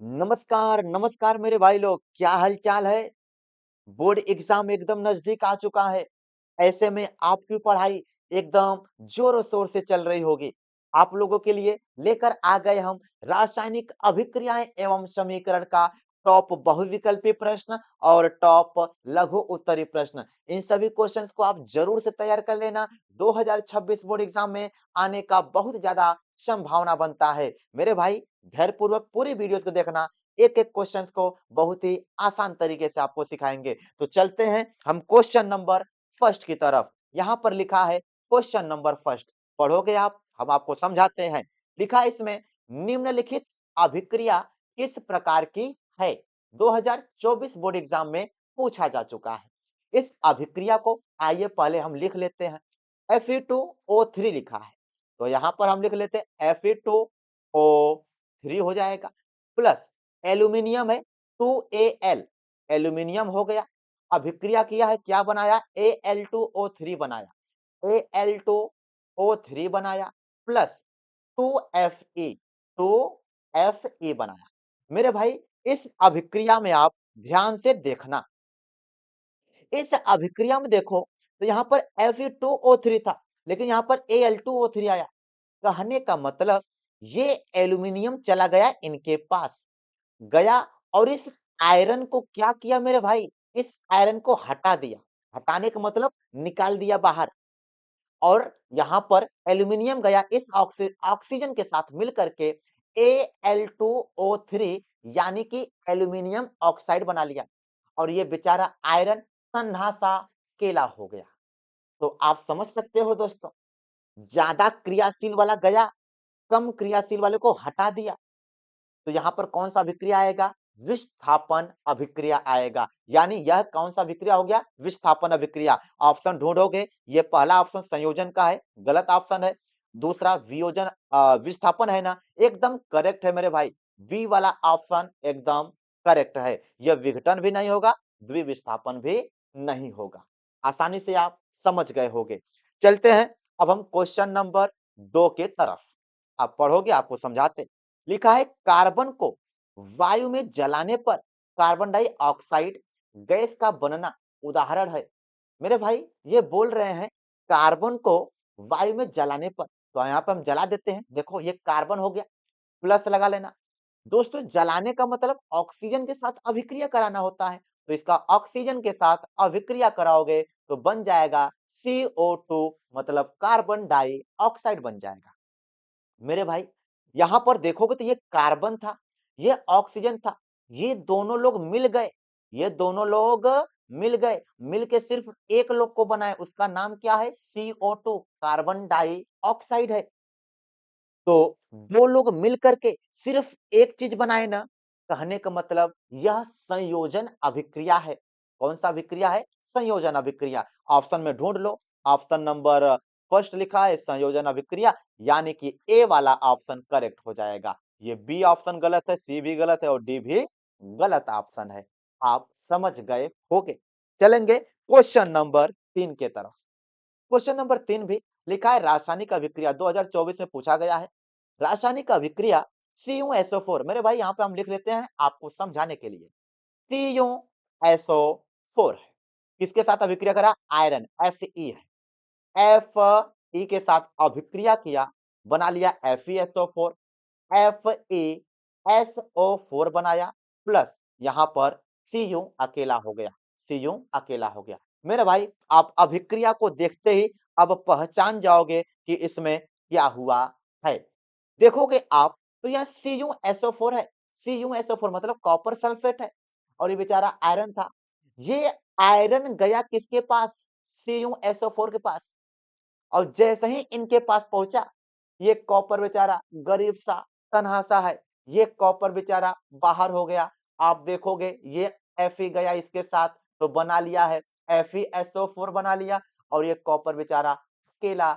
नमस्कार, नमस्कार मेरे भाई लोग, क्या हाल-चाल है? बोर्ड एग्ज़ाम एकदम नज़दीक आ चुका है। ऐसे में आपकी पढ़ाई एकदम ज़ोरों-शोर से चल रही होगी। आप लोगों के लिए लेकर आ गए हम रासायनिक अभिक्रियाएँ एवं समीकरण का टॉप बहुविकल्पी प्रश्न और टॉप लघु उत्तरीय प्रश्न। इन सभी क्वेश्चंस को आप ज़रूर से तैयार कर लेना। 2026 बोर्ड एग्ज़ाम में आने का बहुत ज़्यादा संभावना बनता है। मेरे भाई धैर्यपूर्वक पूरी वीडियोज़ को देखना, एक-एक क्वेश्चंस को बहुत ही आसान तरीके से आपको सिखाएँगे। तो चलते हैं हम क्वेश्चन नंबर फर्स्ट की तरफ। यहाँ पर लिखा है क्वेश्चन नंबर फर्स्ट। पढ़ोगे आप? हम आपको समझाते हैं। लिखा है इसमें निम्नलिखित अभिक्रिया किस प्रकार की है? 2024 बोर्ड एग्जाम में पूछा जा चुका है। इस अभिक्रिया को आइए पहले हम लिख लेते हैं। Fe2O3 लिखा है। तो यहाँ पर हम लिख लेते हैं Fe2O3 हो जाएगा प्लस एल्यूमीनियम है 2Al एल्यूमीनियम हो गया। अभिक्रिया किया है, क्या बनाया? Al2O3 बनाया। Al2O3 बनाया प्लस 2Fe 2Fe बनाया। मेरे भाई इस अभिक्रिया में आप ध्यान से देखना। इस अभिक्रिया में देखो तो यहाँ पर Fe2O3 था, लेकिन यहाँ पर Al2O3 आया। कहने का मतलब ये एल्यूमीनियम चला गया इनके पास, गया और इस आयरन को क्या किया मेरे भाई? इस आयरन को हटा दिया। हटाने का मतलब निकाल दिया बाहर और यहाँ पर एल्यूमीनियम गया इस ऑक्सीजन के साथ मिल करके Al2O3 यानी कि एल्यूमीनियम ऑक्साइड बना लिया और ये बेचारा आयरन नन्हा सा केला हो गया। तो आप समझ सकते हो दोस्तों, ज्यादा क्रियाशील वाला गया, कम क्रियाशील वाले को हटा दिया। तो यहाँ पर कौन सा अभिक्रिया आएगा? विस्थापन अभिक्रिया आएगा। यानी यह कौन सा अभिक्रिया हो गया? विस्थापन अभिक्रिया। ऑप्शन ढूंढोगे, ये पहला ऑप्शन संयोजन का है, गलत ऑप्शन है। दूसरा वियोजन विस्थापन है ना, एकदम करेक्ट है मेरे भाई। बी वाला ऑप्शन एकदम करेक्ट है। यह विघटन भी नहीं होगा, द्विविस्थापन भी नहीं होगा। आसानी से आप समझ गए होंगे। चलते हैं अब हम क्वेश्चन नंबर 2 के तरफ। आप पढ़ोगे, आपको समझाते। लिखा है कार्बन को वायु में जलाने पर कार्बन डाइऑक्साइड गैस का बनना उदाहरण है। मेरे भाई ये बोल रहे हैं कार्बन को वायु में जलाने पर, तो यहाँ पर हम जला देते हैं। देखो ये कार्बन हो गया, प्लस लगा लेना। दोस्तों जलाने का मतलब ऑक्सीजन के साथ अभिक्रिया कराना होता है, तो इसका ऑक्सीजन के साथ अभिक्रिया कराओगे तो बन जाएगा CO2 मतलब कार्बन डाइऑक्साइड बन जाएगा। मेरे भाई यहां पर देखोगे तो ये कार्बन था, ये ऑक्सीजन था, ये दोनों लोग मिल गए, ये दोनों लोग मिल गए, मिलके सिर्फ एक लोग को बनाए, उसका नाम क्या है? CO2 कार्बन डाइऑक्साइड है। तो दो लोग मिल करके सिर्फ एक चीज बनाए ना, कहने का मतलब यह संयोजन अभिक्रिया है। कौन सा अभिक्रिया है? संयोजन अभिक्रिया। ऑप्शन में ढूंढ लो, ऑप्शन नंबर फर्स्ट लिखा है संयोजन अभिक्रिया, यानी कि ए वाला ऑप्शन करेक्ट हो जाएगा। ये बी ऑप्शन गलत है, सी भी गलत है और डी भी गलत ऑप्शन है। आप समझ गए होंगे। चलेंगे क्वेश्चन नंबर 3 के तरफ। क्वेश्चन नंबर 3 भी लिखा है रासायनिक अभिक्रिया 2024 में पूछा गया है। रासायनिक अभिक्रिया CuSO4, मेरे भाई यहाँ पे हम लिख लेते हैं आपको समझाने के लिए। CuSO4 है, किसके साथ अभिक्रिया करा? आयरन Fe है, Fe के साथ अभिक्रिया किया, बना लिया FeSO4, FeSO4 बनाया प्लस यहाँ पर Cu अकेला हो गया, Cu अकेला हो गया। मेरे भाई आप अभिक्रिया को देखते ही अब पहचान जाओगे कि इसमें क्या हुआ है। देखोगे आप तो यह CuSO4 है। CuSO4 मतलब कॉपर सल्फेट है और ये बेचारा आयरन था। ये आयरन गया किसके पास? CuSO4 के पास। और जैसे ही इनके पास पहुंचा, ये कॉपर बेचारा गरीब सा तनहा सा है, ये कॉपर बेचारा बाहर हो गया। आप देखोगे ये Fe गया इसके साथ तो बना लिया है FeSO4 बना लिया और ये कॉपर बेचारा अकेला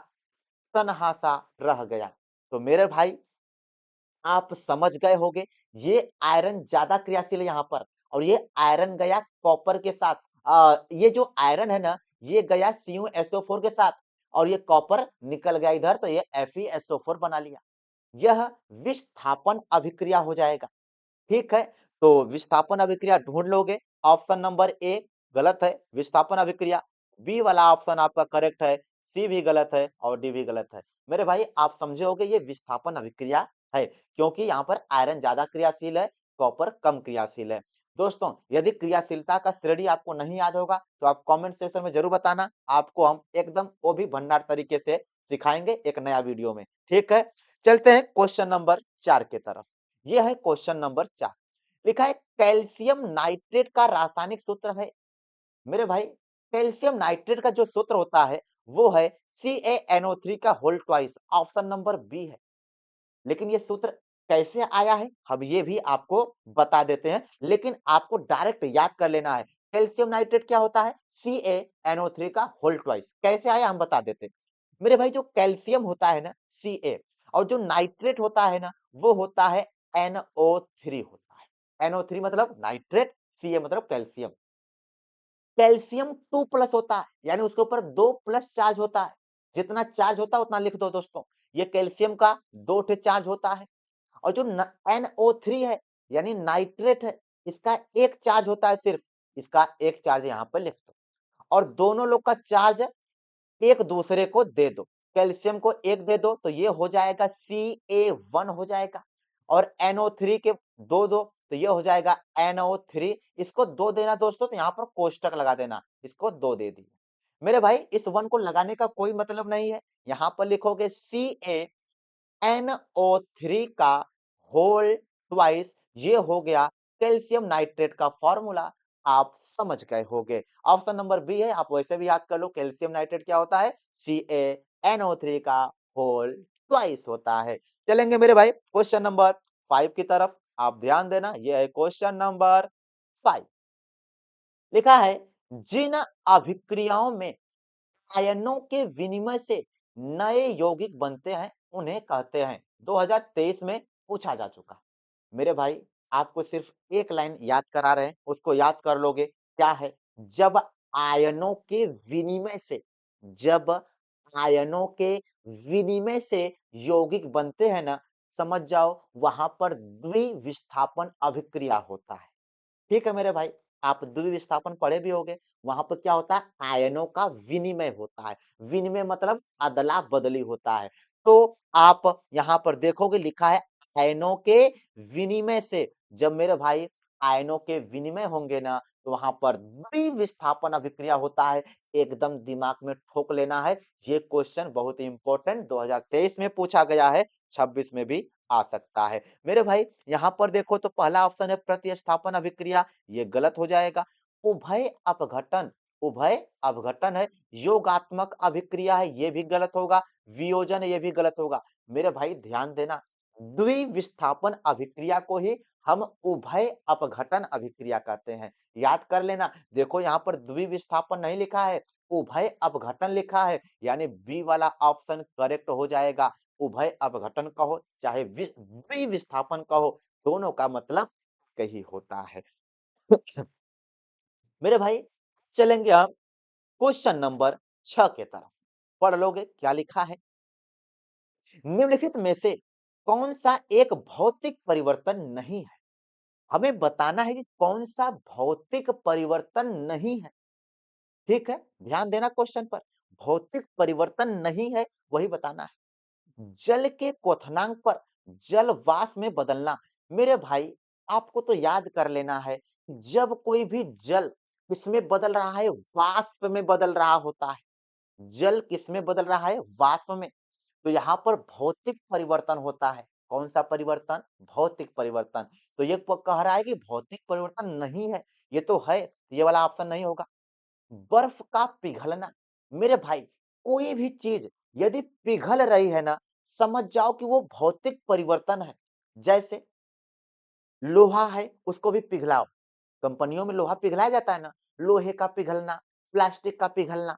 तनहा सा रह गया। तो मेरे भाई आप समझ गए होंगे, ये आयरन ज्यादा क्रियाशील है यहाँ पर और ये आयरन गया कॉपर के साथ। ये जो आयरन है ना, ये गया CuSO4 के साथ और ये कॉपर निकल गया इधर तो ये FeSO4 बना लिया। यह विस्थापन अभिक्रिया हो जाएगा। ठीक है? तो विस्थापन अभिक्रिया ढूँढ लोगे, ऑप्शन नंबर ए गलत है, विस्थापन अभिक्रिया। बी वाला ऑप्शन आपका करेक्ट है, सी भी गलत है और डी भी गलत है। मेरे भाई आप समझे होंगे ये विस्थापन अभिक्रिया है, क्योंकि यहाँ पर आयरन ज़्यादा क्रियाशील है, कॉपर कम क्रियाशील है। दोस्तों, यदि क्रियाशीलता का श्रेणी आपको नहीं याद होगा, तो आप कमेंट सेक्शन में ज़रूर बताना, आपको हम एकदम वो भी भंडार तरीके से सिखाएँगे एक नया वीडियो में, ठीक है? चलते हैं क्वेश्चन नंबर 4 की तरफ। ये है क्वेश्चन नंबर 4। लिखा है कैल्शियम नाइट्रेट का रासायनिक सूत्र है। मेरे भाई कैल्शियम नाइट्रेट का जो सूत्र होता है वो है CaNO3 का whole twice, option number B है। लेकिन ये सूत्र कैसे आया है हम ये भी आपको बता देते हैं, लेकिन आपको डायरेक्ट याद कर लेना है। कैल्शियम नाइट्रेट क्या होता है? CaNO3 का होल ट्वाइस। कैसे आया हम बता देते हैं। मेरे भाई जो कैल्शियम होता है ना Ca, और जो नाइट्रेट होता है ना वो होता है NO3 होता है। NO3 मतलब नाइट्रेट, Ca मतलब कैल्शियम। कैल्शियम 2 प्लस होता है, यानी उसके ऊपर 2 प्लस चार्ज होता है। जितना चार्ज होता है उतना लिख दो दोस्तों। ये कैल्शियम का 2 ठे चार्ज होता है। और जो NO3 है यानी नाइट्रेट है, इसका एक चार्ज होता है सिर्फ। इसका एक चार्ज यहाँ पर लिख दो, और दोनों लोग का चार्ज एक दूसरे को दे दो। कैल्शियम को एक दे दो तो ये हो जाएगा Ca1 हो जाएगा, और NO3 के दो दो तो ये हो जाएगा NO3। इसको दो देना दोस्तों तो यहाँ पर कोष्टक लगा देना, इसको दो दे दिए। मेरे भाई इस वन को लगाने का कोई मतलब नहीं है, यहाँ पर लिखोगे CaNO3 का होल ट्वाइस, ये हो गया कैल्शियम नाइट्रेट का फॉर्मूला। आप समझ गए होंगे। ऑप्शन नंबर बी है, आप वैसे भी याद कर लो कैल्शियम नाइट्रेट क्या होता है? CaNO3 का होल ट्वाइस होता है। चलेंगे मेरे भाई क्वेश्चन नंबर 5 की तरफ, आप ध्यान देना, ये है क्वेश्चन नंबर 5। लिखा है जिन अभिक्रियाओं में आयनों के विनिमय से नए यौगिक बनते हैं उन्हें कहते हैं। 2023 में पूछा जा चुका। मेरे भाई आपको सिर्फ एक लाइन याद करा रहे हैं, उसको याद कर लोगे। क्या है? जब आयनों के विनिमय से, जब आयनों के विनिमय से यौगिक बनते हैं ना, समझ जाओ वहां पर द्विविस्थापन अभिक्रिया होता है। ठीक है मेरे भाई, आप द्विविस्थापन पढ़े भी होंगे। वहां पर क्या होता है? आयनों का विनिमय होता है। विनिमय मतलब अदला बदली होता है। तो आप यहाँ पर देखोगे लिखा है आयनों के विनिमय से। जब मेरे भाई आयनों के विनिमय होंगे ना, तो वहां पर द्विविस्थापन अभिक्रिया होता है। एकदम दिमाग में ठोक लेना है। ये क्वेश्चन बहुत इंपॉर्टेंट 2023 में पूछा गया है, 26 में भी आ सकता है। मेरे भाई यहाँ पर देखो तो पहला ऑप्शन है प्रतिस्थापन अभिक्रिया, ये गलत हो जाएगा। उभय अपघटन, उभय अपघटन है। योगात्मक अभिक्रिया है, ये भी गलत होगा। वियोजन, ये भी गलत होगा। मेरे भाई ध्यान देना, द्विविस्थापन अभिक्रिया को ही हम उभय अपघटन अभिक्रिया कहते हैं। याद कर लेना। देखो यहाँ पर द्विविस्थापन नहीं लिखा है, उभय अपघटन लिखा है, यानी बी वाला ऑप्शन करेक्ट हो जाएगा। उभय अपघटन कहो चाहे द्विविस्थापन कहो, दोनों का मतलब कही होता है। मेरे भाई चलेंगे हम क्वेश्चन नंबर 6 की तरफ। पढ़ लोगे क्या लिखा है? निम्नलिखित में से कौन सा एक भौतिक परिवर्तन नहीं है? हमें बताना है कि कौन सा भौतिक परिवर्तन नहीं है। ठीक है, ध्यान देना क्वेश्चन पर। भौतिक परिवर्तन नहीं है वही बताना है। जल के क्वथनांक पर जल वाष्प में बदलना। मेरे भाई आपको तो याद कर लेना है, जब कोई भी जल किसमें बदल रहा है? वाष्प में बदल रहा होता है। जल किसमें बदल रहा है? वाष्प में। तो यहाँ पर भौतिक परिवर्तन होता है। कौन सा परिवर्तन? भौतिक परिवर्तन। तो ये कह रहा है कि भौतिक परिवर्तन नहीं है, ये तो है, ये वाला ऑप्शन नहीं होगा। बर्फ का पिघलना। मेरे भाई कोई भी चीज यदि पिघल रही है ना, समझ जाओ कि वो भौतिक परिवर्तन है। जैसे लोहा है, उसको भी पिघलाओ। कंपनियों में लोहा पिघलाया जाता है ना, लोहे का पिघलना, प्लास्टिक का पिघलना,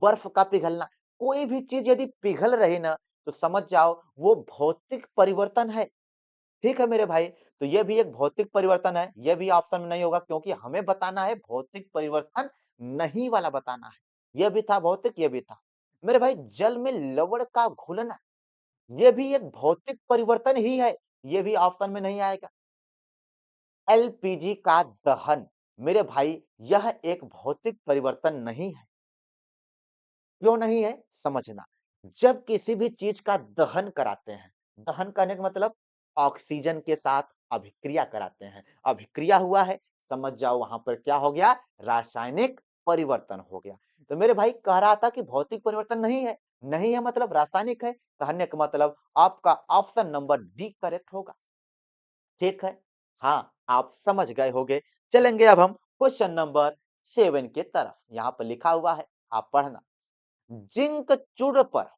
बर्फ का पिघलना। कोई भी चीज यदि पिघल रही ना, तो समझ जाओ वो भौतिक परिवर्तन है। ठीक है मेरे भाई, तो ये भी एक भौतिक परिवर्तन है। ये भी ऑप्शन में नहीं होगा, क्योंकि हमें बताना है भौतिक परिवर्तन नहीं वाला बताना है। ये भी था भौतिक, ये भी था। मेरे भाई जल में लवण का घुलना, ये भी एक भौतिक परिवर्तन ही है। ये भी ऑप्शन में नहीं आएगा। एलपीजी का दहन मेरे भाई यह एक भौतिक परिवर्तन नहीं है। क्यों नहीं है? समझना। जब किसी भी चीज का दहन कराते हैं, दहन करने का मतलब ऑक्सीजन के साथ अभिक्रिया कराते हैं। अभिक्रिया हुआ है, समझ जाओ वहां पर क्या हो गया? रासायनिक परिवर्तन हो गया। तो मेरे भाई कह रहा था कि भौतिक परिवर्तन नहीं है, नहीं है मतलब रासायनिक है। कहने का मतलब आपका ऑप्शन नंबर डी करेक्ट होगा। ठीक है? हाँ, आप समझ गए होंगे। चलेंगे अब हम क्वेश्चन नंबर 7 के तरफ। यहाँ पर लिखा हुआ है, आप पढ़ना। जिंक चूर्ण पर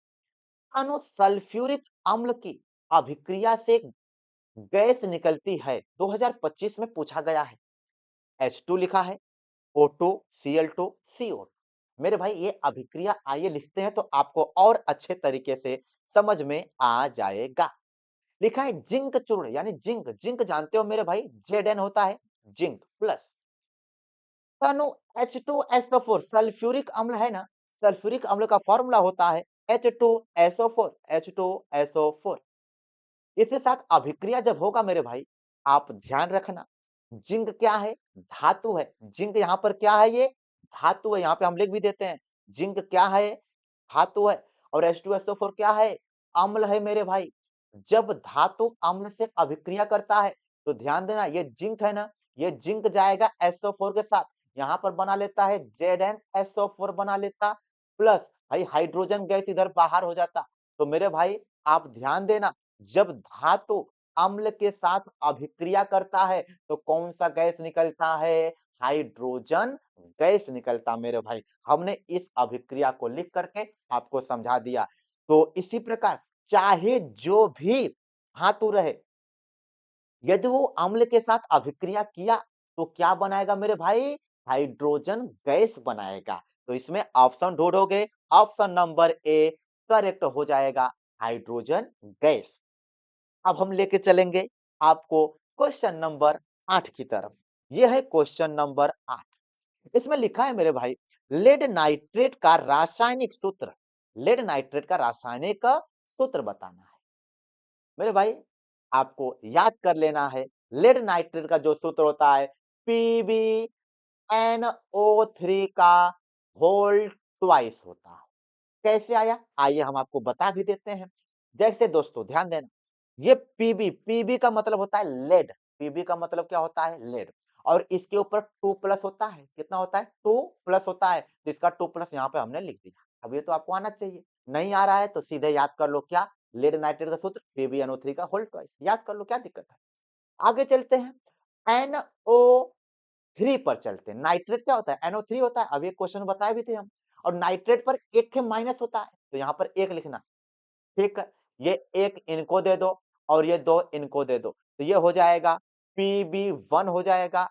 अणुसल्फ्यूरिक अम्ल की अभिक्रिया से गैस निकलती है। 2025 में पूछा गया है। H2 लिखा है, O2, Cl2, CO। मेरे भाई ये अभिक्रिया आइए लिखते हैं तो आपको और अच्छे तरीके से समझ में आ जाएगा। लिखा है जिंक चूर्ण यानी जिंक, जिंक जानते हो मेरे भाई Zn होता है जिंक प्लस तनु H2SO4 सल्फ्यूरिक अम्ल है ना, सल्फ्यूरिक अम्ल का फॉर्मूला होता है H2SO4, H2SO4। इसके साथ अभिक्रिया जब होगा मेरे भाई, आप ध्यान रखना, जिंक क्या है? धातु है। जिंक यहाँ पर क्या है? ये धातु है। यहाँ पे हम लिख भी देते हैं, जिंक क्या है? धातु है। और H2SO4 क्या है? अम्ल है मेरे भाई। जब धातु अम्ल से अभिक्रिया करता है तो ध्यान देना, ये जिंक है ना, ये जिंक जाएगा SO4 के साथ, यहाँ पर बना लेता है ZnSO4 बना लेता, प्लस भाई हाइड्रोजन गैस इधर बाहर हो जाता। तो मेरे भाई आप ध्यान देना, जब धातु अम्ल के साथ अभिक्रिया करता है तो कौन सा गैस निकलता है? हाइड्रोजन गैस निकलता मेरे भाई। हमने इस अभिक्रिया को लिख करके आपको समझा दिया। तो इसी प्रकार चाहे जो भी धातु रहे, यदि वो अम्ल के साथ अभिक्रिया किया तो क्या बनाएगा मेरे भाई? हाइड्रोजन गैस बनाएगा। तो इसमें ऑप्शन ढूंढोगे, ऑप्शन नंबर ए करेक्ट हो जाएगा, हाइड्रोजन गैस। अब हम लेके चलेंगे आपको क्वेश्चन नंबर 8 की तरफ। यह है क्वेश्चन नंबर 8। इसमें लिखा है मेरे भाई, लेड नाइट्रेट का रासायनिक सूत्र, लेड नाइट्रेट का रासायनिक सूत्र बताना है। मेरे भाई आपको याद कर लेना है, लेड नाइट्रेट का जो सूत्र होता है PbNO3 का होल ट्वाइस होता है। कैसे आया? आइए हम आपको बता भी देते हैं। जैसे दोस्तों ध्यान देना, ये पीबी का मतलब होता है लेड, पीबी का मतलब क्या होता है? लेड। और इसके ऊपर 2 प्लस होता है, कितना होता है? 2 प्लस होता है, तो इसका 2 प्लस यहाँ पे हमने लिख दिया। अब ये तो आपको आना चाहिए, नहीं आ रहा है तो सीधे याद कर लो, क्या? लेड नाइट्रेट का सूत्र PbNO3 का होल ट्वाइस, याद कर लो, क्या दिक्कत है? आगे चलते हैं, NO3 पर चलते हैं। नाइट्रेट क्या होता है? NO3 होता है, अभी एक क्वेश्चन बताए भी थे हम। और नाइट्रेट पर एक के माइनस होता है, तो यहाँ पर एक लिखना। ठीक है, ये एक इनको दे दो और ये 2 इनको दे दो, तो ये हो जाएगा Pb1 हो जाएगा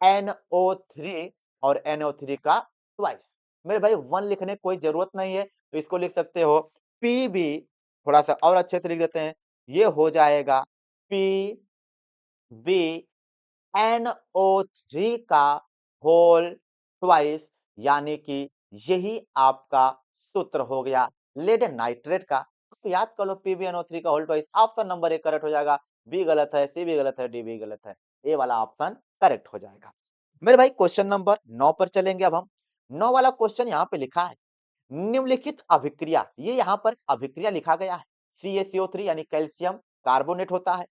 NO3 और NO3 का ट्वाइस। मेरे भाई 1 लिखने की कोई जरूरत नहीं है, तो इसको लिख सकते हो Pb, थोड़ा सा और अच्छे से लिख देते हैं, ये हो जाएगा PbNO3 का होल ट्वाइस, यानी कि यही आपका सूत्र हो गया लेड नाइट्रेट का। तो याद कर लो PbNO3 का whole twice. Option number A correct हो जाएगा, बी गलत है, सी भी गलत है, डी भी गलत है, ए वाला ऑप्शन करेक्ट हो जाएगा। मेरे भाई क्वेश्चन नंबर 9 पर चलेंगे अब हम। 9 वाला क्वेश्चन यहाँ पे लिखा है, निम्नलिखित अभिक्रिया, ये यहाँ पर अभिक्रिया लिखा गया है, CaCO3 यानी कैल्शियम कार्बोनेट होता है,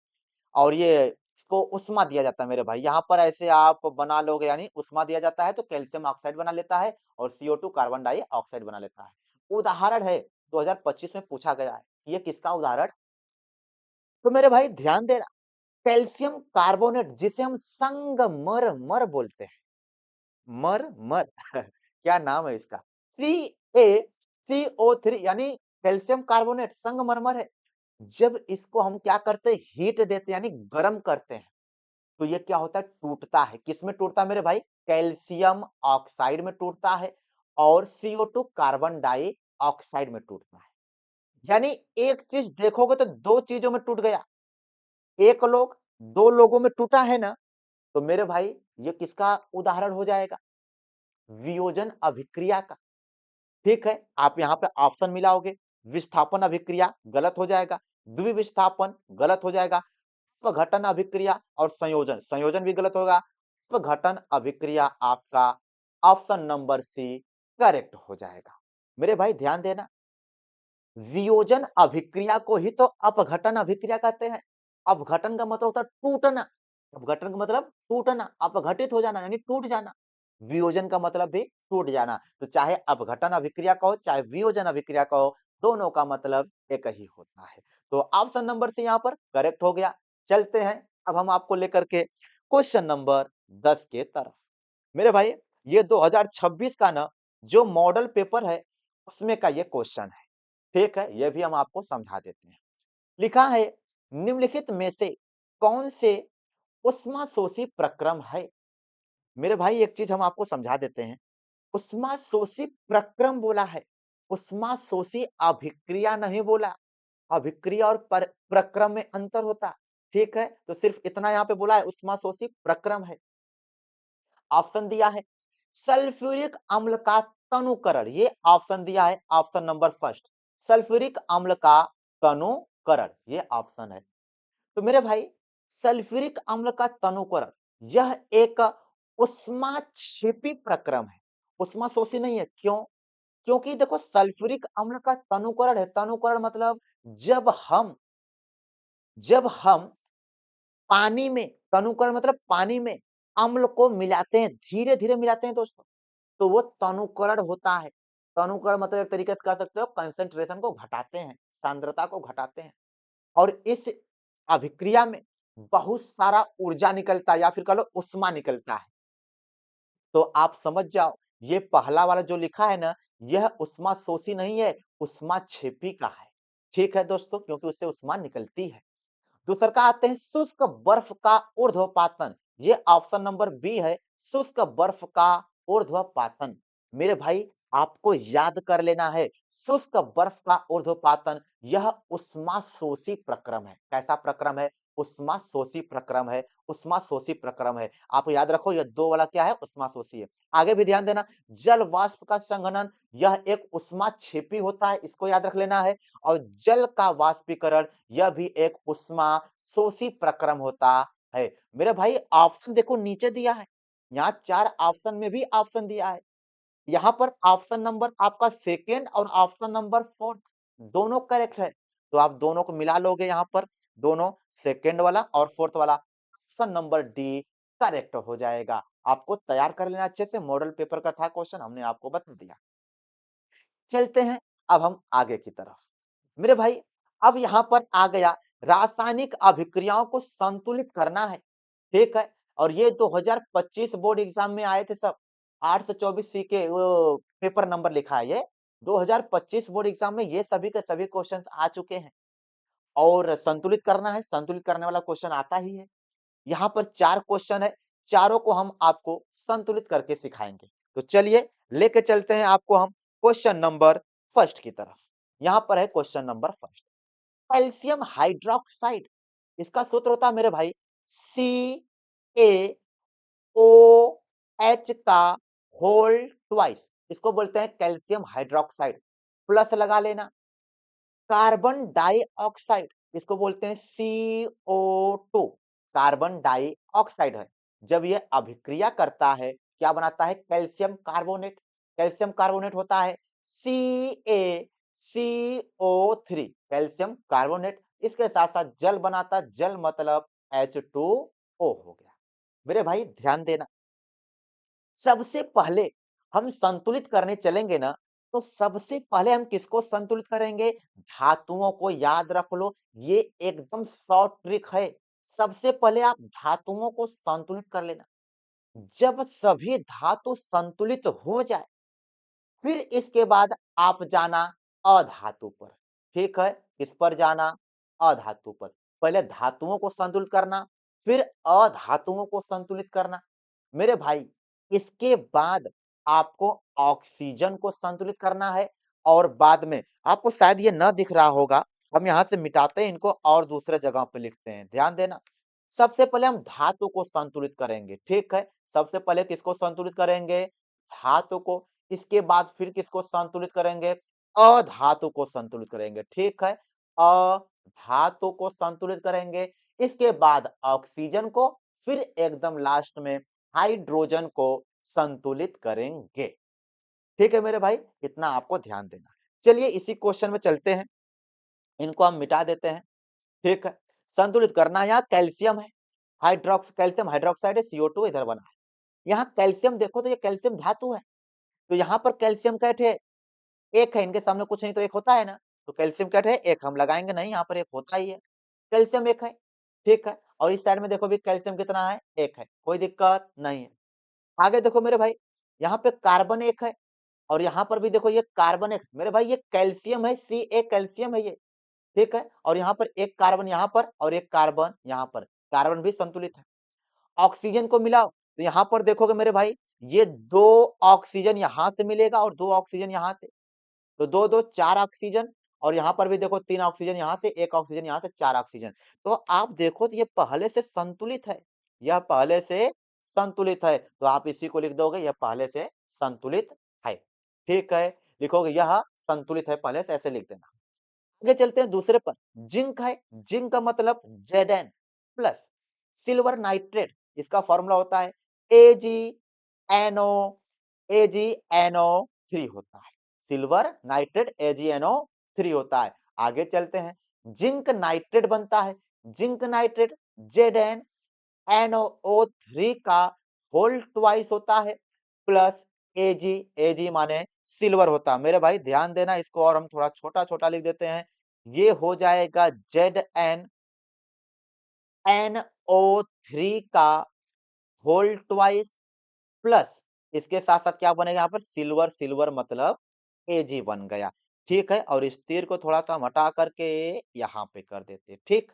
और ये इसको उष्मा दिया जाता है मेरे भाई। यहाँ पर ऐसे आप बना लोगे, यानी उष्मा दिया जाता है तो कैल्शियम ऑक्साइड बना लेता है और CO2 कार्बन डाइऑक्साइड बना लेता है। उदाहरण है 2025 में पूछा गया है, ये किसका उदाहरण? तो मेरे भाई ध्यान देना, कैल्शियम कार्बोनेट जिसे हम संगमरमर बोलते हैं, मर क्या नाम है इसका? CaCO3 यानी कैल्शियम कार्बोनेट संगमरमर है। जब इसको हम क्या करते हैं? हीट देते हैं, यानी गर्म करते हैं, तो ये क्या होता है? टूटता है। किसमें टूटता है मेरे भाई? कैल्शियम ऑक्साइड में टूटता है और CO2 कार्बन डाइऑक्साइड में टूटता है। यानी एक चीज देखोगे तो दो चीजों में टूट गया, एक लोग दो लोगों में टूटा है ना, तो मेरे भाई ये किसका उदाहरण हो जाएगा? वियोजन अभिक्रिया का। ठीक है, आप यहाँ पे ऑप्शन मिलाओगे, विस्थापन अभिक्रिया गलत हो जाएगा, द्विविस्थापन गलत हो जाएगा, अपघटन अभिक्रिया और संयोजन, संयोजन भी गलत होगा। अपघटन अभिक्रिया आपका ऑप्शन नंबर सी करेक्ट हो जाएगा। मेरे भाई ध्यान देना, वियोजन अभिक्रिया को ही तो अपघटन अभिक्रिया कहते हैं। अपघटन का मतलब होता है टूटना, अपघटन का मतलब टूटना, अपघटित हो जाना यानी टूट जाना। वियोजन का मतलब भी टूट जाना। तो चाहे अपघटन अभिक्रिया कहो चाहे वियोजन अभिक्रिया कहो, दोनों का मतलब एक ही होता है। तो ऑप्शन नंबर सी यहाँ पर करेक्ट हो गया। चलते हैं अब हम आपको लेकर के क्वेश्चन नंबर 10 के तरफ। मेरे भाई ये 2026 का ना जो मॉडल पेपर है उसमें का ये क्वेश्चन है। ठीक है, ये भी हम आपको समझा देते हैं। लिखा है निम्नलिखित में से कौन से ऊष्माशोषी प्रक्रम है? मेरे भाई एक चीज हम आपको समझा देते हैं। ऊष्माशोषी प्रक्रम बोला है, ऊष्माशोषी अभिक्रिया नहीं बोला। अभिक्रिया और प्रक्रम में अंतर होता है। ठीक है, तो सिर्फ इतना यहाँ पे बोला है ऊष्माशोषी प्रक्रम है। ऑप्शन दिया है सल्फ्यूरिक अम्ल का तनुकरण, ये ऑप्शन दिया है ऑप्शन नंबर फर्स्ट, सल्फ्यूरिक अम्ल का तनुकरण, ये ऑप्शन है। तो मेरे भाई सल्फ्यूरिक अम्ल का तनुकरण यह एक उष्माक्षेपी प्रक्रम है, उष्माशोषी नहीं है। क्यों? क्योंकि देखो सल्फ्यूरिक अम्ल का तनुकरण है, तनुकरण मतलब जब हम पानी में, तनुकरण मतलब पानी में अम्ल को मिलाते हैं, धीरे-धीरे मिलाते हैं दोस्तों, तो वो तनुकरण होता है। तनुकरण मतलब एक तरीके से कह सकते हो कंसंट्रेशन को घटाते हैं, सांद्रता को घटाते हैं और इस अभिक्रिया में बहुत सारा ऊर्जा निकलता है या फिर कह लो उष्मा निकलता है। तो आप समझ जाओ ये पहला वाला जो लिखा है ना, यह उष्माशोषी नहीं है, उष्माक्षेपी का है। ठीक है दोस्तों, क्योंकि उससे उष्मा निकलती है। दूसर का आते हैं शुष्क बर्फ का ऊर्ध्वपातन, ये ऑप्शन नंबर बी है, शुष्क बर्फ का ऊर्ध्वपातन। मेरे भाई आपको याद कर लेना है, शुष्क बर्फ का ऊर्ध्वपातन यह उष्माशोषी प्रक्रम है। कैसा प्रक्रम है? उष्माशोषी प्रक्रम है, उष्माशोषी प्रक्रम है। आप याद रखो ये दो वाला क्या है? उष्माशोषी है। आगे भी ध्यान देना, जल वाष्प का संघनन यह एक उष्माक्षेपी होता है, इसको याद रख लेना है। और जल का वाष्पीकरण यह भी एक उष्माशोषी प्रक्रम होता है। मेरे भाई ऑप्शन देखो नीचे दिया है, यहाँ 4 ऑप्शन में भी ऑप्शन दिया है। यहाँ पर ऑप्शन नंबर आपका सेकेंड और ऑप्शन नंबर फोर्थ दोनों करेक्ट है। तो आप दोनों को मिला लोगे यहाँ पर, दोनों सेकेंड वाला और फोर्थ वाला, ऑप्शन नंबर डी करेक्ट हो जाएगा। आपको तैयार कर लेना अच्छे से, मॉडल पेपर का था क्वेश्चन, हमने आपको बता दिया। चलते हैं अब हम आगे की तरफ। मेरे भाई अब यहाँ पर आ गया रासायनिक अभिक्रियाओं को संतुलित करना है। ठीक है, और ये 2025 बोर्ड एग्जाम में आए थे सब, 824 सी के वो पेपर नंबर लिखा है ये। 2025 बोर्ड एग्जाम में ये सभी के सभी क्वेश्चंस आ चुके हैं और संतुलित करना है, संतुलित करने वाला क्वेश्चन आता ही है। यहाँ पर 4 क्वेश्चन है, चारों को हम आपको संतुलित करके सिखाएंगे। तो चलिए लेके चलते हैं आपको हम क्वेश्चन नंबर फर्स्ट की तरफ। यहाँ पर है question number first, calcium hydroxide, इसका सूत्र होता है मेरे भाई CaOH का होल ट्वाइस, इसको बोलते हैं कैल्शियम हाइड्रोक्साइड। प्लस लगा लेना, कार्बन डाइऑक्साइड, इसको बोलते हैं CO2, कार्बन डाइऑक्साइड है। जब ये अभिक्रिया करता है क्या बनाता है? कैल्शियम कार्बोनेट, कैल्शियम कार्बोनेट होता है CaCO3, कैल्शियम कार्बोनेट। इसके साथ साथ जल बनाता, जल मतलब H2O हो गया। मेरे भाई ध्यान देना, सबसे पहले हम संतुलित करने चलेंगे ना, तो सबसे पहले हम किसको संतुलित करेंगे? धातुओं को याद रख लो, ये एकदम शॉर्ट ट्रिक है। सबसे पहले आप धातुओं को संतुलित कर लेना। जब सभी धातु संतुलित हो जाए, फिर इसके बाद आप जाना अधातु पर। ठीक है, किस पर जाना? अधातु पर। पहले धातुओं को संतुलित करना, फिर अधातुओं को संतुलित करना। मेरे भाई इसके बाद आपको ऑक्सीजन को संतुलित करना है और बाद में आपको शायद ये न दिख रहा होगा, हम यहाँ से मिटाते हैं इनको और दूसरे जगह पे लिखते हैं, ध्यान देना। सबसे पहले हम धातु को संतुलित करेंगे। ठीक है, सबसे पहले किसको संतुलित करेंगे? धातु को। इसके बाद फिर किसको संतुलित करेंगे? अधातु को संतुलित करेंगे। ठीक है, धातु को संतुलित करेंगे, इसके बाद ऑक्सीजन को, फिर एकदम लास्ट में हाइड्रोजन को संतुलित करेंगे। ठीक है मेरे भाई, इतना आपको ध्यान देना है। चलिए इसी क्वेश्चन में चलते हैं, इनको हम मिटा देते हैं। ठीक है, संतुलित करना, यहाँ कैल्शियम है, कैल्शियम हाइड्रोक्साइड है, CO2 इधर बना है। यहाँ कैल्शियम देखो तो ये कैल्शियम धातु है, तो यहाँ पर कैल्शियम कैट है, एक है, इनके सामने कुछ नहीं तो एक होता है ना, तो कैल्शियम कैट है एक, हम लगाएंगे नहीं, यहाँ पर एक होता ही है, कैल्शियम एक है। ठीक है, और इस साइड में देखो भी कैल्शियम कितना है, एक है, कोई दिक्कत नहीं है। आगे देखो मेरे भाई, यहाँ पे कार्बन एक है, और यहाँ पर भी देखो ये कार्बन एक, मेरे भाई ये कैल्शियम है, Ca कैल्शियम है ये। ठीक है, और यहाँ पर एक कार्बन यहाँ पर और एक कार्बन यहाँ पर, कार्बन भी संतुलित है। ऑक्सीजन को मिलाओ तो यहाँ पर देखोगे मेरे भाई, ये 2 ऑक्सीजन यहाँ से मिलेगा और 2 ऑक्सीजन यहाँ से, तो 2-2 4 ऑक्सीजन, और यहाँ पर भी देखो 3 ऑक्सीजन यहाँ से, 1 ऑक्सीजन यहाँ से, 4 ऑक्सीजन। तो आप देखो तो ये पहले से संतुलित है, यह पहले से संतुलित है, तो आप इसी को लिख दोगे, यह पहले से संतुलित है। ठीक है, लिखोगे यह संतुलित है पहले से, ऐसे लिख देना। आगे चलते हैं दूसरे पर, जिंक है, जिंक का मतलब Zn प्लस सिल्वर नाइट्रेट, इसका फॉर्मूला होता है AgNO, AgNO3 होता है, सिल्वर नाइट्रेट AgNO3 होता है। आगे चलते हैं, जिंक नाइट्रेट बनता है, जिंक नाइट्रेट ZnNO3 का होल ट्वाइस होता है, प्लस Ag माने सिल्वर होता है। मेरे भाई ध्यान देना, इसको और हम थोड़ा छोटा-छोटा लिख देते हैं, ये हो जाएगा ZnNO3 का होल ट्वाइस, प्लस इसके साथ-साथ क्या बनेगा यहाँ पर, सिल्वर, सिल्वर मतलब Ag बन गया। ठीक है, और इस तीर को थोड़ा-सा हम हटा करके यहाँ पे कर देते हैं। ठीक,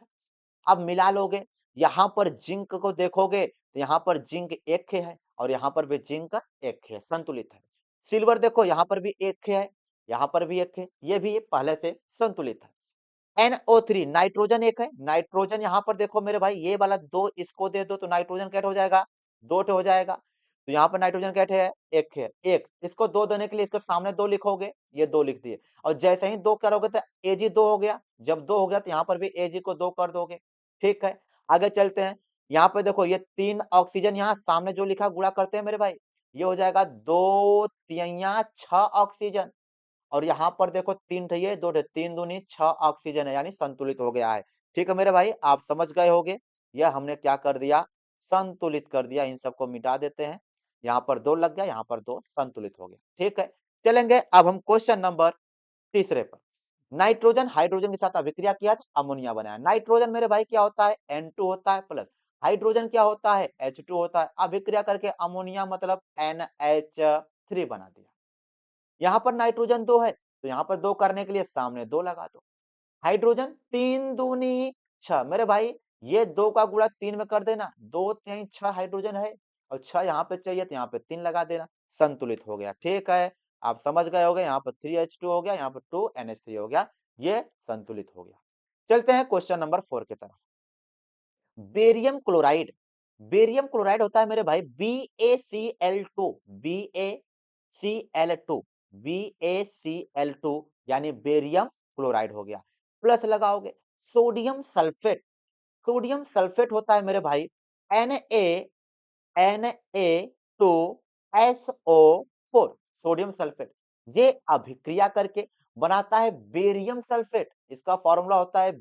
अब मिला लोगे, यहाँ पर जिंक को देखोगे तो यहाँ पर जिंक एक है और यहाँ पर भी जिंक एक है, संतुलित है। सिल्वर देखो यहाँ पर भी एक है, यहाँ पर भी एक है, ये भी पहले से संतुलित है। NO3 नाइट्रोजन एक है, नाइट्रोजन यहाँ पर देखो मेरे भाई, ये वाला 2 इसको दे दो तो नाइट्रोजन कैट हो जाएगा, 2 हो जाएगा। तो यहाँ पर नाइट्रोजन कैट है, एक है, एक, इसको 2 देने के लिए इसके सामने 2 लिखोगे, ये 2 लिख दिए, और जैसे ही 2 करोगे तो Ag 2 हो गया, जब 2 हो गया तो यहाँ पर भी Ag को 2 कर दोगे। ठीक है, आगे चलते हैं, यहाँ पे देखो ये 3 ऑक्सीजन, यहाँ सामने जो लिखा गुणा करते हैं मेरे भाई, ये हो जाएगा 2 तिया 6 ऑक्सीजन, और यहाँ पर देखो 3 है, 2 3 दूनी 6 ऑक्सीजन है, यानी संतुलित हो गया है। ठीक है मेरे भाई, आप समझ गए होंगे, यह हमने क्या कर दिया, संतुलित कर दिया। इन सबको मिटा देते हैं, यहाँ पर 2 लग गया, यहाँ पर 2 संतुलित हो गया। ठीक है, चलेंगे अब हम क्वेश्चन नंबर तीसरे पर। नाइट्रोजन हाइड्रोजन के साथ अभिक्रिया किया तो अमोनिया बनाया। नाइट्रोजन मेरे भाई क्या होता है, N2 होता है, प्लस हाइड्रोजन क्या होता है, H2 होता है, अभिक्रिया करके अमोनिया मतलब NH3 बना दिया। यहाँ पर नाइट्रोजन 2 है, तो यहाँ पर 2 करने के लिए सामने 2 लगा दो। हाइड्रोजन 3 दूनी 6, मेरे भाई ये 2 का गुणा 3 में कर देना, 2 3 6 हाइड्रोजन है, और 6 यहाँ पे चाहिए तो यहाँ पे 3 लगा देना, संतुलित हो गया। ठीक है, आप समझ गए होंगे, यहाँ पर 3H2 हो गया, यहाँ पर 2NH3 हो गया, ये संतुलित हो गया। चलते हैं क्वेश्चन नंबर 4 की तरफ। बेरियम क्लोराइड, बेरियम क्लोराइड होता है मेरे भाई BaCl2, BaCl2, BaCl2 यानी बेरियम क्लोराइड हो गया। प्लस लगाओगे सोडियम सल्फेट, सोडियम सल्फेट होता है मेरे भाई Na2SO4, सोडियम सल्फेट, ये अभिक्रिया करके बनाता है बेरियम सल्फेट, इसका फॉर्मूला होता है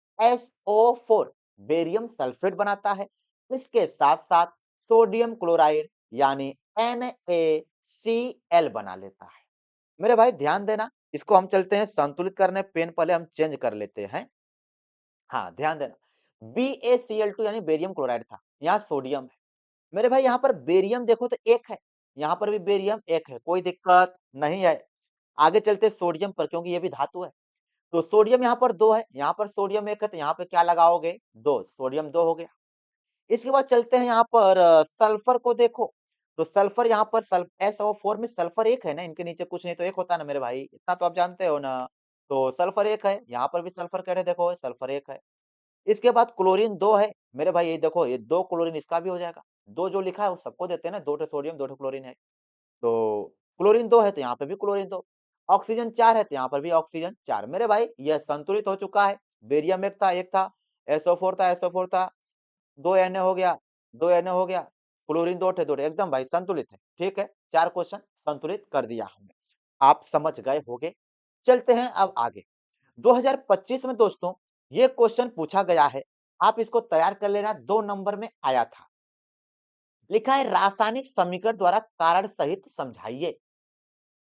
BaSO4, बेरियम सल्फेट बनाता है। इसके साथ-साथ सोडियम क्लोराइड यानी NaCl बना लेता है। मेरे भाई ध्यान देना, इसको हम चलते हैं संतुलित करने, पेन पहले हम चेंज कर लेते हैं। हाँ, ध्यान देना, BaCl2 यानी बेरियम क्लोराइड था, यहाँ सोडियम है। मेरे भाई यहाँ पर बेरियम देखो तो एक है, यहाँ पर भी बेरियम एक है, कोई दिक्कत नहीं है। आगे चलते सोडियम पर, क्योंकि ये भी धातु है, तो सोडियम यहाँ पर 2 है, यहाँ पर सोडियम 1 है, तो यहाँ पे क्या लगाओगे 2, सोडियम 2 हो गया। इसके बाद चलते हैं यहाँ पर सल्फर को देखो, तो सल्फर यहाँ पर SO4 में सल्फर 1 है ना, इनके नीचे कुछ नहीं तो 1 होता है ना मेरे भाई, इतना तो आप जानते हो ना। तो सल्फर 1 है, यहाँ पर भी सल्फर कह रहे देखो, सल्फर 1 है। इसके बाद क्लोरीन 2 है, मेरे भाई ये देखो, ये 2 क्लोरीन इसका भी हो जाएगा। 2 जो लिखा है वो सबको देते हैं ना, 2 सोडियम 2 क्लोरीन है। तो क्लोरीन 2 है तो यहाँ पे भी क्लोरीन 2, ऑक्सीजन 4 है तो यहाँ पर भी ऑक्सीजन 4। मेरे भाई यह संतुलित हो चुका है। बेरियम 1 था, SO4 था, 2 Na हो गया, 2 Na हो गया, क्लोरीन 2 थे, 2 थे, एकदम भाई संतुलित है। ठीक है, 4 क्वेश्चन संतुलित कर दिया हमने। आप समझ गए होंगे। चलते हैं अब आगे। 2025 में दोस्तों ये क्वेश्चन पूछा गया है। आप इसको तैयार कर लेना, 2 नंबर में आया था। लिखा है रासायनिक समीकरण द्वारा कारण सहित समझाइए।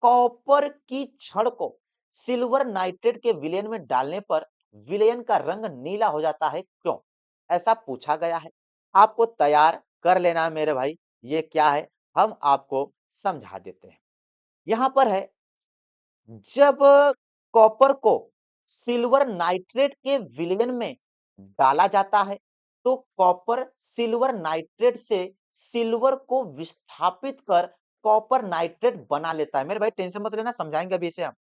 कॉपर की छड़ को सिल्वर नाइट्रेट के विलयन में डालने पर विलयन का रंग नीला हो जाता है, क्यों? ऐसा पूछा गया है। आपको तैयार कर लेना है मेरे भाई। ये क्या है हम आपको समझा देते हैं। यहां पर है, जब कॉपर को सिल्वर नाइट्रेट के विलयन में डाला जाता है तो कॉपर सिल्वर नाइट्रेट से सिल्वर को विस्थापित कर कॉपर नाइट्रेट बना लेता है। मेरे भाई टेंशन मत लेना, समझाएंगे अभी इसे हम।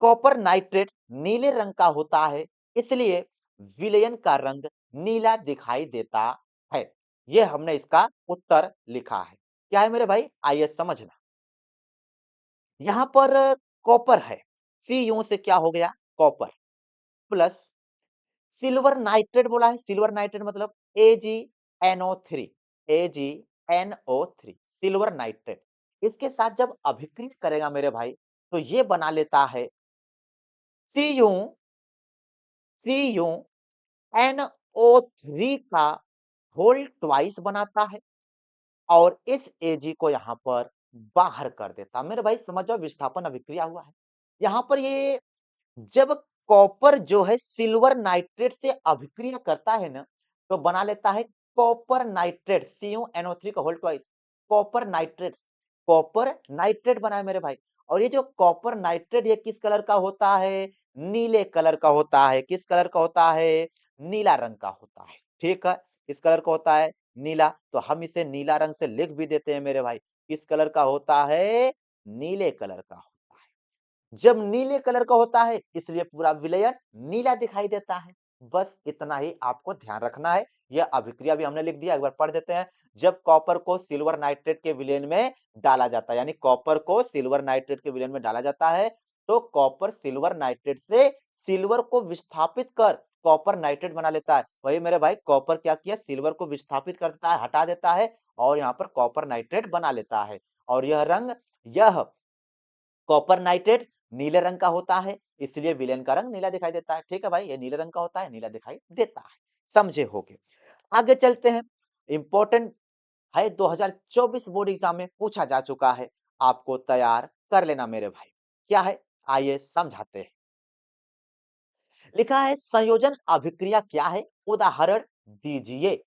कॉपर नाइट्रेट नीले रंग का होता है, इसलिए विलयन का रंग नीला दिखाई देता है। यह हमने इसका उत्तर लिखा है। क्या है मेरे भाई, आइए समझना। यहां पर कॉपर है, Cu से क्या हो गया, कॉपर प्लस सिल्वर नाइट्रेट बोला है। सिल्वर नाइट्रेट मतलब AgNO3, AgNO3 सिल्वर नाइट्रेट। इसके साथ जब अभिक्रिया करेगा मेरे भाई तो ये बना लेता है Cu, CuNO3 का होल ट्वाइस बनाता है और इस Ag को यहाँ पर बाहर कर देता। मेरे भाई समझ जाओ, विस्थापन अभिक्रिया हुआ है। यहाँ पर ये जब कॉपर जो है सिल्वर नाइट्रेट से अभिक्रिया करता है ना, तो बना लेता है कॉपर नाइट्रेट, CuNO3 का whole twice, copper nitrate. Copper nitrate बना है मेरे भाई। और ये जो कॉपर नाइट्रेट ये किस कलर का होता है, नीले कलर का होता है। किस कलर का होता है, नीला रंग का होता है। ठीक है, किस कलर का होता है, नीला। तो हम इसे नीला रंग से लिख भी देते हैं मेरे भाई। किस कलर का होता है, नीले कलर का होता है। जब नीले कलर का होता है इसलिए पूरा विलयन नीला दिखाई देता है। बस इतना ही आपको ध्यान रखना है। यह अभिक्रिया भी हमने लिख दिया, एक बार पढ़ देते हैं। जब कॉपर को सिल्वर नाइट्रेट के विलयन में डाला जाता है, यानी कॉपर को सिल्वर नाइट्रेट के विलयन में डाला जाता है, तो कॉपर सिल्वर नाइट्रेट से सिल्वर को विस्थापित कर कॉपर नाइट्रेट बना लेता है। वही मेरे भाई, कॉपर क्या किया, सिल्वर को विस्थापित कर देता है, हटा देता है और यहाँ पर कॉपर नाइट्रेट बना लेता है। और यह कॉपर नाइट्रेट नीले रंग का होता है, इसलिए विलेन का रंग नीला दिखाई देता है। ठीक है भाई, ये नीले रंग का होता है, नीला दिखाई देता है। समझे होगे। आगे चलते हैं। इंपॉर्टेंट है, 2024 बोर्ड एग्जाम में पूछा जा चुका है। आपको तैयार कर लेना मेरे भाई। क्या है, आइए समझाते हैं। लिखा है संयोजन अभिक्रिया क्या है, उदाहरण दीजिए।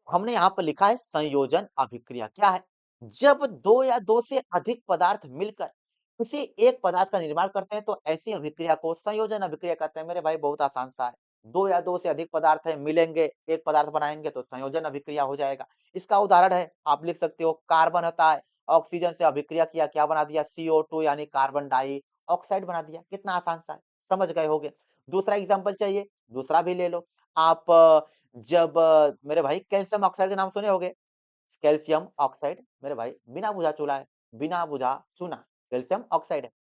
हमने यहाँ पर लिखा है संयोजन अभिक्रिया क्या है, जब दो या दो से अधिक पदार्थ मिलकर किसी एक पदार्थ का निर्माण करते हैं तो ऐसी अभिक्रिया को संयोजन अभिक्रिया कहते हैं। मेरे भाई बहुत आसान सा है। दो या दो से अधिक पदार्थ है, मिलेंगे एक पदार्थ बनाएंगे तो संयोजन अभिक्रिया हो जाएगा। इसका उदाहरण है, आप लिख सकते हो कार्बन होता है, ऑक्सीजन से अभिक्रिया किया, क्या बना दिया, CO2 यानी कार्बन डाई ऑक्साइड बना दिया। कितना आसान सा है, समझ गए होगे। दूसरा एग्जाम्पल चाहिए, दूसरा भी ले लो आप। जब मेरे भाई कैल्शियम ऑक्साइड के नाम सुने होंगे। कैल्शियम ऑक्साइड मेरे भाई बिना बुझा चूल्हा है, बिना बुझा चूना, कैल्शियम ऑक्साइड है।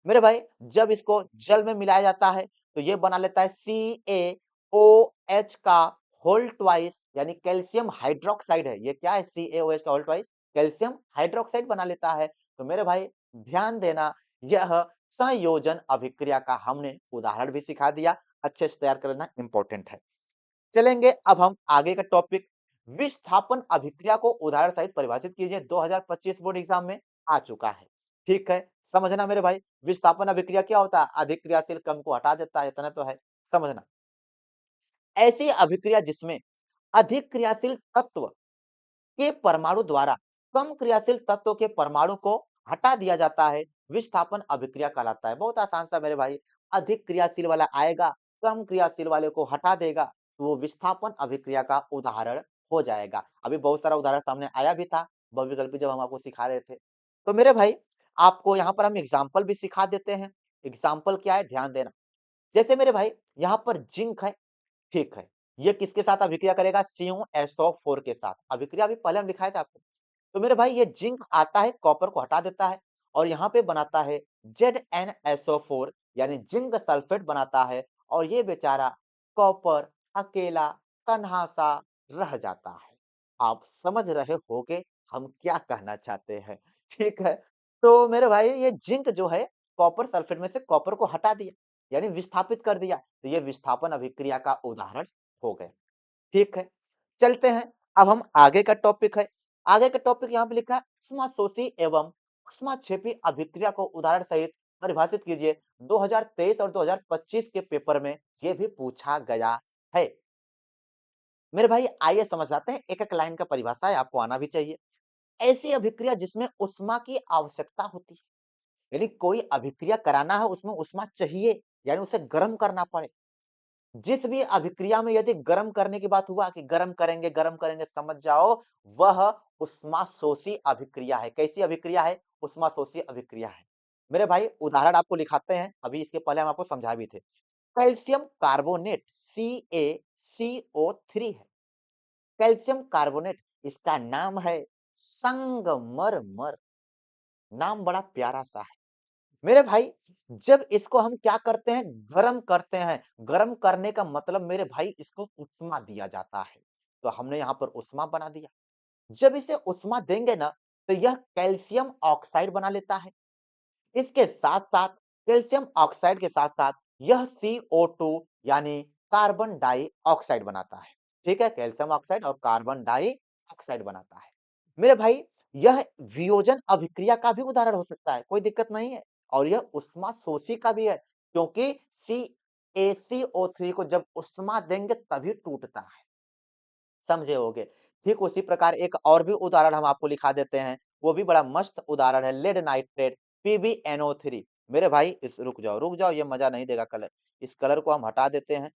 मेरे भाई जब इसको जल में मिलाया जाता है तो ये बना लेता है CaOH का होल ट्वाइस, यानी कैल्शियम हाइड्रोक्साइड है। ये क्या है, CaOH का होल ट्वाइस कैल्शियम हाइड्रोक्साइड बना लेता है। तो मेरे भाई ध्यान देना, यह संयोजन अभिक्रिया का हमने उदाहरण भी सिखा दिया। अच्छे से तैयार कर लेना, इंपॉर्टेंट है। चलेंगे अब हम आगे का टॉपिक, विस्थापन अभिक्रिया को उदाहरण सहित परिभाषित कीजिए। 2025 बोर्ड एग्जाम में आ चुका है। ठीक है, समझना मेरे भाई। विस्थापन अभिक्रिया क्या होता है, अधिक क्रियाशील कम को हटा देता है, इतना तो है समझना। ऐसी अभिक्रिया जिसमें अधिक क्रियाशील तत्व के परमाणु द्वारा कम क्रियाशील तत्व के परमाणु को हटा दिया जाता है, विस्थापन अभिक्रिया कहलाता है। बहुत आसान सा मेरे भाई, अधिक क्रियाशील वाला आएगा, कम क्रियाशील वाले को हटा देगा, तो वो विस्थापन अभिक्रिया का उदाहरण हो जाएगा। अभी बहुत सारा उदाहरण सामने आया भी था बहुविकल्पी, जब हम आपको सिखा रहे थे। तो मेरे भाई आपको यहाँ पर हम एग्जाम्पल भी सिखा देते हैं। एग्जाम्पल क्या है, ध्यान देना। जैसे मेरे भाई यहाँ पर जिंक है, ठीक है, ये किसके साथ अभिक्रिया करेगा, CuSO4 के साथ। अभिक्रिया भी पहले हम दिखाए थे आपको। तो मेरे भाई ये जिंक आता है, कॉपर को हटा देता है और यहाँ पे बनाता है ZnSO4 यानी जिंक सल्फेट बनाता है और ये बेचारा कॉपर अकेला तन्हा सा रह जाता है। आप समझ रहे होंगे हम क्या कहना चाहते हैं, ठीक है? तो मेरे भाई ये जिंक जो है कॉपर सल्फेट में से कॉपर को हटा दिया, यानी विस्थापित कर दिया, तो ये विस्थापन अभिक्रिया का उदाहरण हो गया। ठीक है, चलते हैं। अब हम आगे का टॉपिक है। आगे का टॉपिक यहाँ पे लिखा है ऊष्माशोषी एवं ऊष्माक्षेपी अभिक्रिया को उदाहरण सहित परिभाषित कीजिए। 2023 और 2025 के पेपर में ये भी पूछा गया है। मेरे भाई आइए समझ आते हैं, एक-एक लाइन का परिभाषा है, आपको आना भी चाहिए। ऐसी अभिक्रिया जिसमें ऊष्मा की आवश्यकता होती है, यानी कोई अभिक्रिया कराना है उसमें ऊष्मा चाहिए, यानी उसे गर्म करना पड़े। जिस भी अभिक्रिया में यदि गर्म करने की बात हुआ कि गर्म करेंगे समझ जाओ, वह ऊष्माशोषी अभिक्रिया है। कैसी अभिक्रिया है? ऊष्माशोषी अभिक्रिया है। मेरे भाई उदाहरण आपको लिखाते हैं, अभी इसके पहले हम आपको समझा भी थे। कैल्शियम कार्बोनेट CaCO3 है। कैल्शियम कार्बोनेट इसका नाम है संगमरमर, नाम बड़ा प्यारा सा है। मेरे भाई जब इसको हम क्या करते हैं, गरम करते हैं, गरम करने का मतलब मेरे भाई इसको उष्मा दिया जाता है, तो हमने यहाँ पर उष्मा बना दिया। जब इसे उष्मा देंगे ना तो यह कैल्शियम ऑक्साइड बना लेता है। इसके साथ-साथ कैल्शियम ऑक्साइड के साथ-साथ यह CO2 यानी कार्बन डाइऑक्साइड बनाता है। ठीक है? कैल्शियम ऑक्साइड और कार्बन डाइऑक्साइड बनाता है। मेरे भाई यह वियोजन अभिक्रिया का भी उदाहरण हो सकता है, कोई दिक्कत नहीं है और यह ऊष्माशोषी का भी है क्योंकि CaCO3 को जब उष्मा देंगे तभी टूटता है। समझे होगे। ठीक उसी प्रकार एक और भी उदाहरण हम आपको लिखा देते हैं, वो भी बड़ा मस्त उदाहरण है लेड नाइट्रेट PbNO3। मेरे भाई इस रुक जाओ ये मज़ा नहीं देगा कलर। इस कलर को हम हटा देते हैं।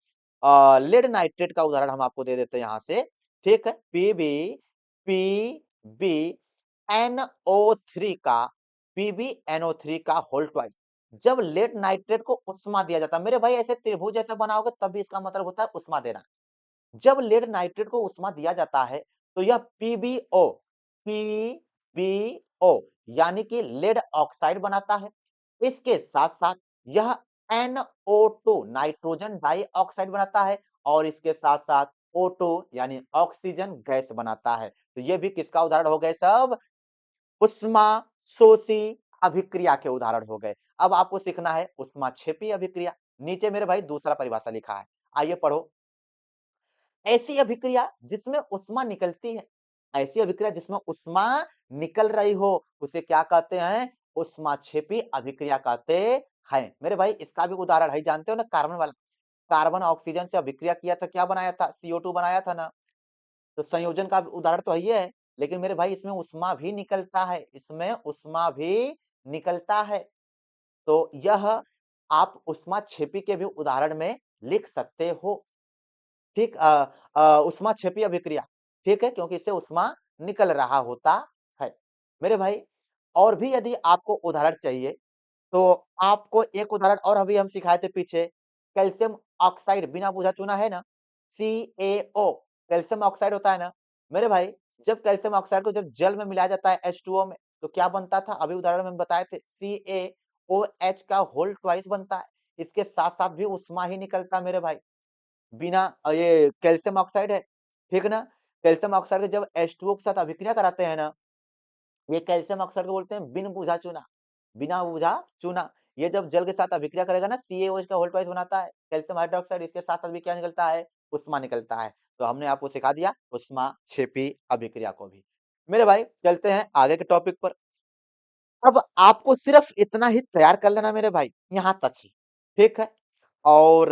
लेड नाइट्रेट का उदाहरण हम आपको दे देते हैं यहाँ से, ठीक है? PbNO3 का PbNO3 का होल ट्वाइस जब लेड नाइट्रेट को उष्मा दिया जाता है, मेरे भाई ऐसे त्रिभुज जैसा बनाओगे तब भी इसका मतलब होता है उष्मा देना। जब लेड नाइट्रेट को उष्मा दिया जाता है तो यह पीबीओ यानी कि लेड ऑक्साइड बनाता है। इसके साथ-साथ यह NO2 नाइट्रोजन डाइऑक्साइड बनाता है और इसके साथ-साथ O2 यानी ऑक्सीजन गैस बनाता है। तो ये भी किसका उदाहरण हो गए सब? ऊष्माशोषी अभिक्रिया के उदाहरण हो गए। अब आपको सीखना है ऊष्माक्षेपी अभिक्रिया। नीचे मेरे भाई दूसरा परिभाषा लिखा है। आइए पढ़ो। ऐसी अभिक्रिया जिसमें उष्मा निकलती है, ऐसी अभिक्रिया जिसमें उष्मा निकल रही हो, उसे क्या कहते हैं? ऊष्माक्षेपी अभिक्रिया कहते हैं। मेरे भाई इसका भी उदाहरण है, जानते हो ना कार्बन वाला? कार्बन ऑक्सीजन से अभिक्रिया किया था, क्या बनाया था? CO2 बनाया था ना? तो संयोजन का उदाहरण तो यही है, लेकिन मेरे भाई इसमें उष्मा भी निकलता है, इसमें उष्मा भी निकलता है। तो यह आप ऊष्माक्षेपी के भी उदाहरण में लिख सकते हो। ठीक ऊष्माक्षेपी अभिक्रिया, ठीक है? क्योंकि इससे ऊष्मा निकल रहा होता है। मेरे भाई और भी यदि आपको उदाहरण चाहिए, तो आपको एक उदाहरण और अभी हम सिखाए थे पीछे, कैल्शियम ऑक्साइड बिना बुझा-चुना है ना? CaO कैल्शियम ऑक्साइड होता है ना? मेरे भाई जब कैल्शियम ऑक्साइड को जब जल में मिलाया जाता है H2O में, तो क्या बनता था? अभी उदाहरण में हम बताए थे CaOH का होल ट्वाइस बनता है। इसके साथ-साथ भी ऊष्मा ही निकलता है मेरे भाई। बिना ये कैल्शियम ऑक्साइड है, ठीक ना? कैल्शियम ऑक्साइड को जब H2O के साथ अभिक्रिया कराते हैं ना, ये कैल्शियम ऑक्साइड को बोलते हैं बिन बुझा चूना, बिना बुझा चूना। ये जब जल के साथ अभिक्रिया करेगा ना CaOH का होल ट्वाइस बनाता है, कैल्शियम हाइड्रॉक्साइड इसके साथ-साथ भी क्या निकलता है? उष्मा निकलता है। तो हमने आपको सिखा दिया ऊष्माक्षेपी अभिक्रिया को भी। मेरे भाई चलते हैं आगे के टॉपिक पर। अब आपको सिर्फ इतना ही तैयार कर लेना मेरे भाई, यहाँ तक ही, ठीक है? और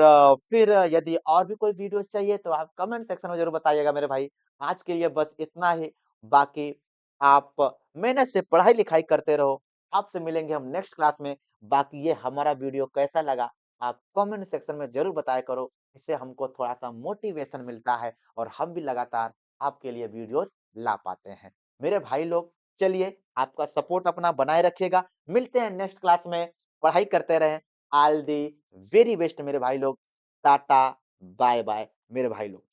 फिर यदि और भी कोई वीडियोज़ चाहिए तो आप कमेंट सेक्शन में ज़रूर बताइएगा मेरे भाई। आज के लिए बस इतना ही, बाकी आप मेहनत से पढ़ाई-लिखाई करते रहो। आपसे मिलेंगे हम नेक्स्ट क्लास में। बाकी ये हमारा वीडियो कैसा लगा, आप कमेंट सेक्शन में ज़रूर बताया करो। इससे हमको थोड़ा-सा मोटिवेशन मिलता है और हम भी लगातार आपके लिए वीडियोज़ ला पाते हैं। मेरे भाई लोग, चलिए आपका सपोर्ट अपना बनाए रखिएगा। मिलते हैं नेक्स्ट क्लास में, पढ़ाई करते रहें। ऑल दी वेरी बेस्ट मेरे भाई लोग। टाटा, बाय बाय मेरे भाई लोग।